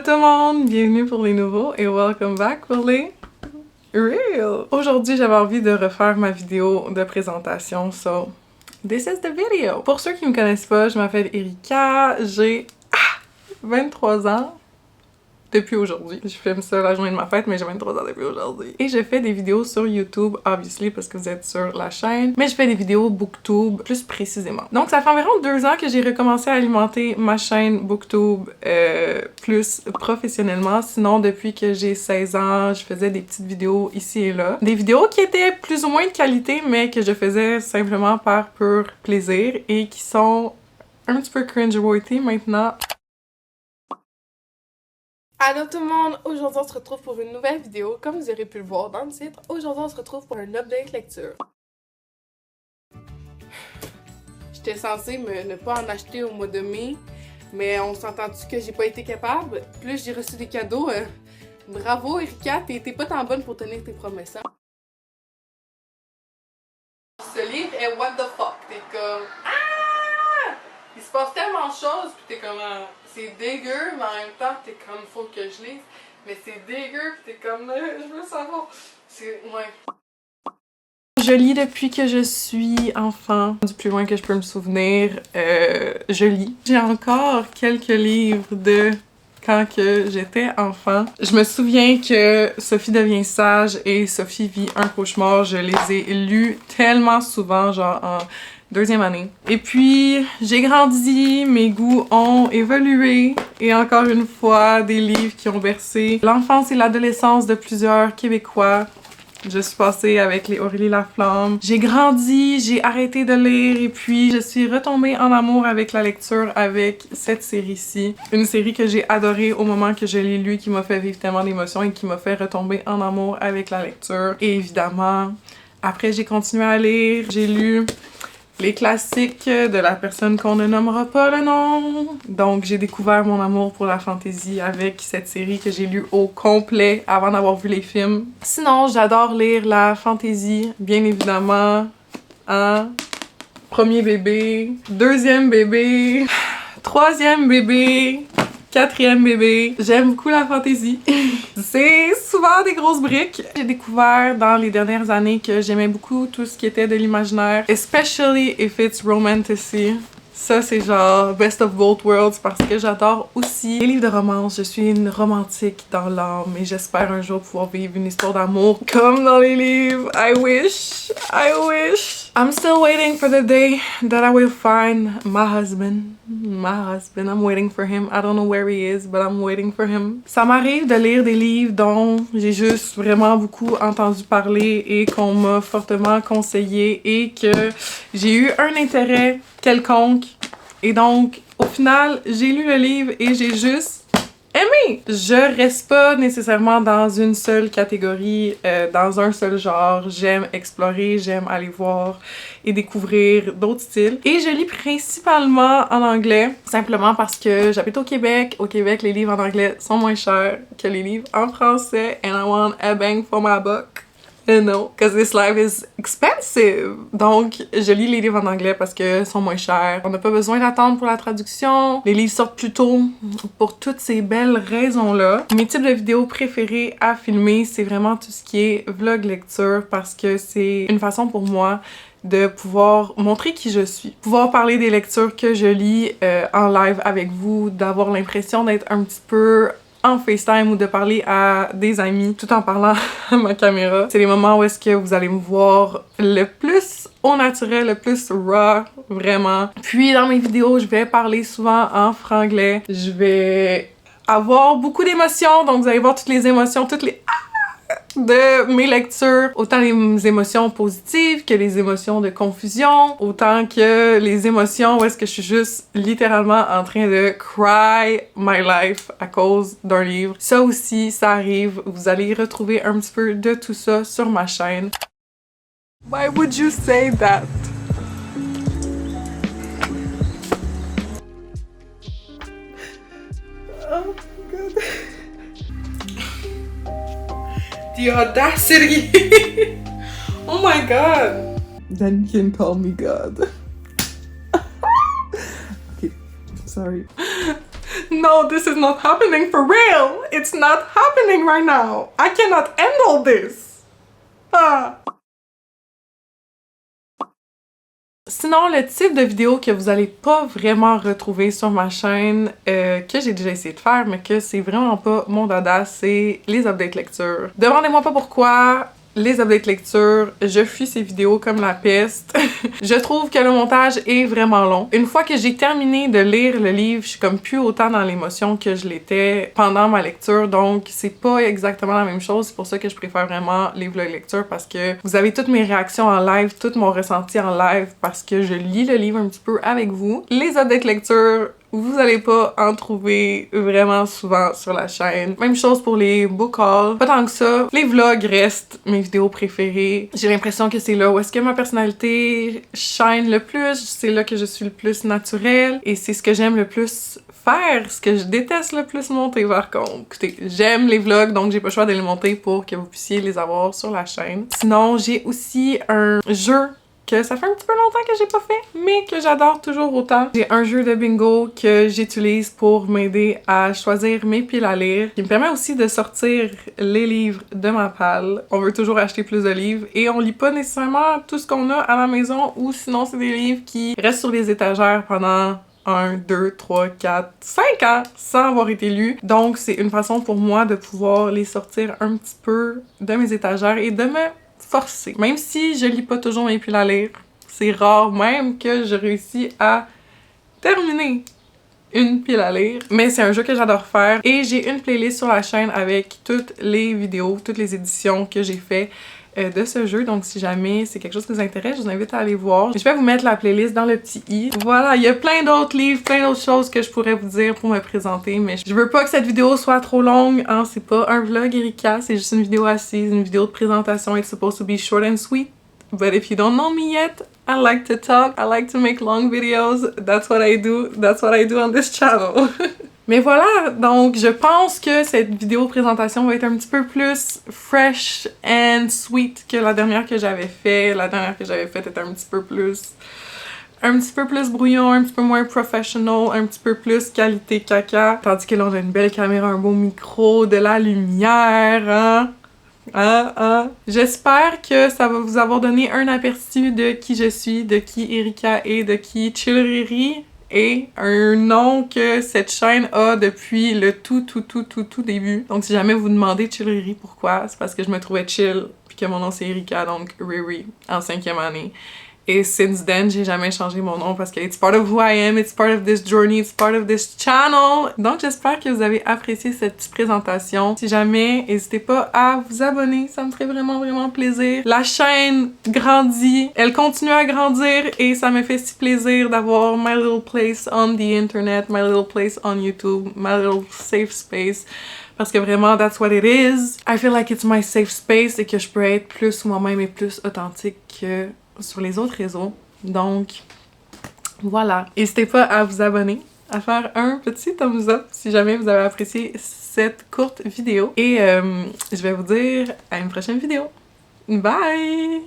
tout le monde, bienvenue pour les nouveaux et welcome back pour les real. Aujourd'hui, j'avais envie de refaire ma vidéo de présentation, so this is the video. Pour ceux qui me connaissent pas, je m'appelle Erika, j'ai 23 ans. Depuis aujourd'hui. Je filme ça la journée de ma fête, mais j'ai 23 ans depuis aujourd'hui. Et je fais des vidéos sur YouTube, obviously, parce que vous êtes sur la chaîne. Mais je fais des vidéos BookTube, plus précisément. Donc, ça fait environ 2 ans que j'ai recommencé à alimenter ma chaîne BookTube plus professionnellement. Sinon, depuis que j'ai 16 ans, je faisais des petites vidéos ici et là. Des vidéos qui étaient plus ou moins de qualité, mais que je faisais simplement par pur plaisir et qui sont un petit peu cringe-worthy maintenant. Allô tout le monde! Aujourd'hui on se retrouve pour une nouvelle vidéo. Comme vous aurez pu le voir dans le titre, aujourd'hui on se retrouve pour un update lecture. J'étais censée ne pas en acheter au mois de mai, mais on s'entend-tu que j'ai pas été capable? Plus j'ai reçu des cadeaux. Bravo Erika, t'es pas tant bonne pour tenir tes promesses. Hein? Ce livre est what the fuck, t'es comme... Ah! Il se passe tellement de choses, puis t'es comme... C'est dégueu, mais en même temps, t'es comme, faut que je lise. Mais c'est dégueu, pis t'es comme, je veux savoir. C'est, ouais. Je lis depuis que je suis enfant. Du plus loin que je peux me souvenir, je lis. J'ai encore quelques livres de quand que j'étais enfant. Je me souviens que Sophie devient sage et Sophie vit un cauchemar. Je les ai lus tellement souvent, genre en 2e année. Et puis, j'ai grandi, mes goûts ont évolué et encore une fois, des livres qui ont bercé l'enfance et l'adolescence de plusieurs Québécois. Je suis passée avec les Aurélie Laflamme. J'ai grandi, j'ai arrêté de lire et puis je suis retombée en amour avec la lecture avec cette série-ci. Une série que j'ai adorée au moment que je l'ai lue, qui m'a fait vivre tellement d'émotions et qui m'a fait retomber en amour avec la lecture. Et évidemment, après j'ai continué à lire, j'ai lu les classiques de la personne qu'on ne nommera pas le nom. Donc, j'ai découvert mon amour pour la fantasy avec cette série que j'ai lue au complet avant d'avoir vu les films. Sinon, j'adore lire la fantasy, bien évidemment. Hein? Premier bébé, 2e bébé, 3e bébé, 4e bébé. J'aime beaucoup la fantasy. C'est souvent des grosses briques. J'ai découvert dans les dernières années que j'aimais beaucoup tout ce qui était de l'imaginaire, especially if it's romantasy. Ça, c'est genre best of both worlds parce que j'adore aussi les livres de romance. Je suis une romantique dans l'âme et j'espère un jour pouvoir vivre une histoire d'amour comme dans les livres. I wish. I wish. I'm still waiting for the day that I will find my husband. My husband. I'm waiting for him. I don't know where he is, but I'm waiting for him. Ça m'arrive de lire des livres dont j'ai juste vraiment beaucoup entendu parler et qu'on m'a fortement conseillé et que j'ai eu un intérêt quelconque. Et donc, au final, j'ai lu le livre et j'ai juste aimé. Je reste pas nécessairement dans une seule catégorie, dans un seul genre. J'aime explorer, j'aime aller voir et découvrir d'autres styles. Et je lis principalement en anglais, simplement parce que j'habite au Québec. Au Québec, les livres en anglais sont moins chers que les livres en français. And I want a bang for my buck. No, because this life is expensive. Donc, je lis les livres en anglais parce que sont moins chers. On n'a pas besoin d'attendre pour la traduction. Les livres sortent plus tôt pour toutes ces belles raisons-là. Mes types de vidéos préférés à filmer, c'est vraiment tout ce qui est vlog lecture parce que c'est une façon pour moi de pouvoir montrer qui je suis. Pouvoir parler des lectures que je lis en live avec vous, d'avoir l'impression d'être un petit peu en FaceTime ou de parler à des amis tout en parlant à ma caméra. C'est les moments où est-ce que vous allez me voir le plus au naturel, le plus raw, vraiment. Puis dans mes vidéos, je vais parler souvent en franglais. Je vais avoir beaucoup d'émotions, donc vous allez voir toutes les émotions, toutes les de mes lectures, autant les émotions positives que les émotions de confusion, autant que les émotions où est-ce que je suis juste littéralement en train de cry my life à cause d'un livre. Ça aussi, ça arrive. Vous allez retrouver un petit peu de tout ça sur ma chaîne. Why would you say that? Oh my god. The audacity! Oh my god! Then you can call me God. Okay, sorry. No, this is not happening for real. It's not happening right now. I cannot handle this. Ah. Sinon, le type de vidéo que vous allez pas vraiment retrouver sur ma chaîne, que j'ai déjà essayé de faire, mais que c'est vraiment pas mon dada, c'est les updates lecture. Demandez-moi pas pourquoi. Les updates lecture, je fuis ces vidéos comme la peste. Je trouve que le montage est vraiment long. Une fois que j'ai terminé de lire le livre, je suis comme plus autant dans l'émotion que je l'étais pendant ma lecture, donc c'est pas exactement la même chose. C'est pour ça que je préfère vraiment les vlogs lecture, parce que vous avez toutes mes réactions en live, tout mon ressenti en live, parce que je lis le livre un petit peu avec vous. Les updates lecture, vous allez pas en trouver vraiment souvent sur la chaîne. Même chose pour les book hauls. Pas tant que ça. Les vlogs restent mes vidéos préférées. J'ai l'impression que c'est là où est-ce que ma personnalité shine le plus. C'est là que je suis le plus naturelle. Et c'est ce que j'aime le plus faire. Ce que je déteste le plus monter par contre. Écoutez, j'aime les vlogs, donc j'ai pas le choix de les monter pour que vous puissiez les avoir sur la chaîne. Sinon, j'ai aussi un jeu que ça fait un petit peu longtemps que j'ai pas fait, mais que j'adore toujours autant. J'ai un jeu de bingo que j'utilise pour m'aider à choisir mes piles à lire, qui me permet aussi de sortir les livres de ma palle. On veut toujours acheter plus de livres et on lit pas nécessairement tout ce qu'on a à la maison, ou sinon c'est des livres qui restent sur les étagères pendant 1, 2, 3, 4, 5 ans sans avoir été lus. Donc c'est une façon pour moi de pouvoir les sortir un petit peu de mes étagères et de me forcer. Même si je lis pas toujours mes piles à lire, c'est rare même que je réussis à terminer une pile à lire. Mais c'est un jeu que j'adore faire et j'ai une playlist sur la chaîne avec toutes les vidéos, toutes les éditions que j'ai fait de ce jeu. Donc si jamais c'est quelque chose qui vous intéresse, je vous invite à aller voir. Je vais vous mettre la playlist dans le petit i. Voilà, il y a plein d'autres livres, plein d'autres choses que je pourrais vous dire pour me présenter, mais je veux pas que cette vidéo soit trop longue, hein. C'est pas un vlog Erika, c'est juste une vidéo assise, une vidéo de présentation. It's supposed to be short and sweet. But if you don't know me yet, I like to talk, I like to make long videos. That's what I do. That's what I do on this channel. Mais voilà, donc je pense que cette vidéo présentation va être un petit peu plus fresh and sweet que la dernière que j'avais fait. La dernière que j'avais faite était un petit peu plus brouillon, un petit peu moins professional, un petit peu plus qualité caca. Tandis que là, on a une belle caméra, un beau micro, de la lumière, hein? J'espère que ça va vous avoir donné un aperçu de qui je suis, de qui Erika est, de qui Chillriri est, un nom que cette chaîne a depuis le tout début. Donc si jamais vous demandez Chillriri pourquoi, c'est parce que je me trouvais chill, puis que mon nom c'est Erika, donc Riri, en 5e année. Et since then, j'ai jamais changé mon nom parce que it's part of who I am, it's part of this journey, it's part of this channel. Donc j'espère que vous avez apprécié cette petite présentation. Si jamais, n'hésitez pas à vous abonner, ça me ferait vraiment plaisir. La chaîne grandit, elle continue à grandir et ça me fait si plaisir d'avoir my little place on the internet, my little place on YouTube, my little safe space. Parce que vraiment, that's what it is. I feel like it's my safe space et que je peux être plus moi-même et plus authentique que sur les autres réseaux. Donc, voilà. N'hésitez pas à vous abonner, à faire un petit thumbs up si jamais vous avez apprécié cette courte vidéo. Et je vais vous dire à une prochaine vidéo. Bye!